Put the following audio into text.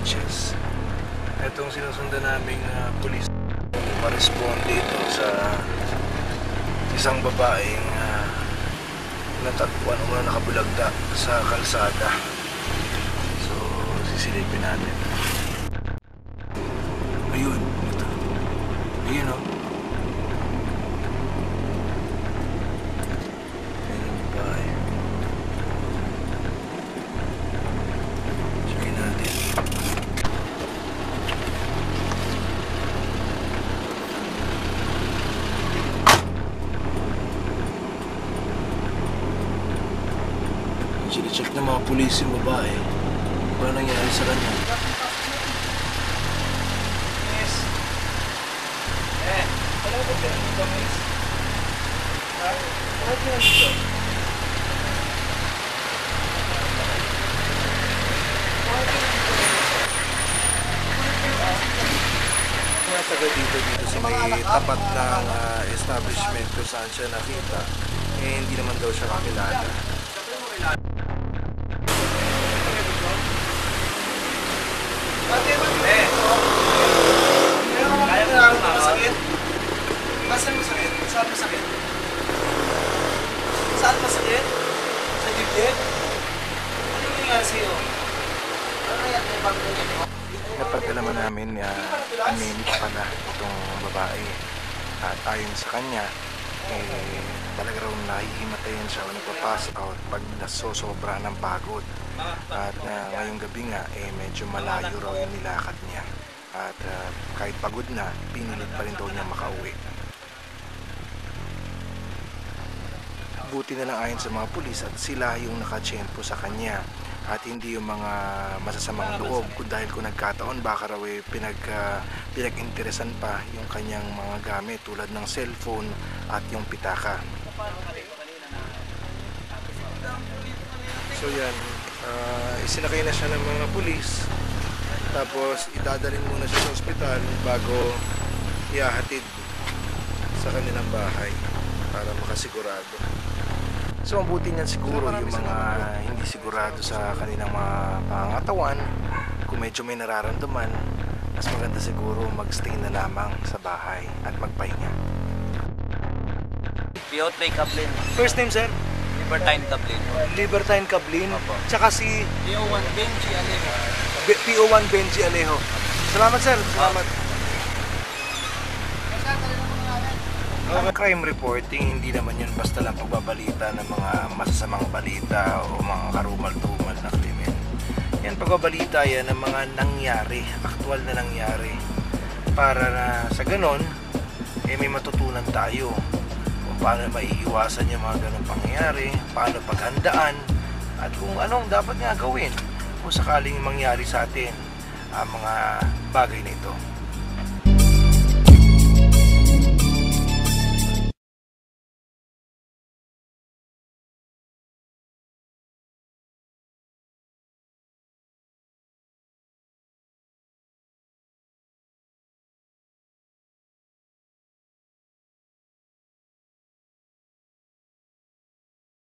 Sanchez. Itong sinusundan naming pulis ma-respond dito sa isang babaeng natagpuan o nakabulagda sa kalsada. So sisilipin natin. Ayun, ito. Ayun o. Ayun ang babae. Sige natin. Sine-check ng mga pulis yung babae. Ano nangyari sa kanya? Miss. Alam mo ba dito, miss? Bakit yan dito? Mga taga dito sa may tapat ng establishment kung saan siya nakita, eh hindi naman daw siya kakilala. Kaya mo lang masakit? Saan masakit? Saan masakit? Saan masakit? Sa dibdib? Ano nangyari sa'yo? Ano yan? May bangko niyo? Napagkalaman namin anemic pala itong babae. At ayon sa kanya, talaga raw nahihimatayan siya o nagpa-pass out pag nasosobra ng pagod. At ngayong gabi nga, medyo malayo raw yung nilakad niya. At kahit pagod na, pinilit pa rin daw niya makauwi. Buti na lang ayon sa mga pulis at sila yung nakatsyempo sa kanya. At hindi yung mga masasamang loob dahil kung nagkataon baka raw pinag-interesan pa yung kanyang mga gamit tulad ng cellphone at yung pitaka. So yan, isinakay na siya ng mga pulis, tapos idadalhin muna siya sa ospital bago ihahatid sa kanilang bahay para makasigurado. So ang buti niyan siguro yung mga hindi sigurado sa kanilang mga pangangatawan, kung medyo may nararamdaman, mas maganda siguro magstay na lamang sa bahay at magpahinga. Piotr Cablin. First name, sir? Libertine Cablin. Libertine Cablin. Opo. Tsaka si PO1 Benji Alejo. PO1 Benji Alejo. Salamat, sir. Salamat. Ang crime reporting, hindi naman yun basta lang pagbabalita ng mga masasamang balita o mga karumal-tumal na krimen. Yan, pagbabalita yan ng mga nangyari, aktual na nangyari. Para na sa ganon, may matutunan tayo kung paano maiiwasan yung mga ganong pangyayari, paano paghandaan, at kung anong dapat nga gawin kung sakaling mangyari sa atin ang mga bagay na ito.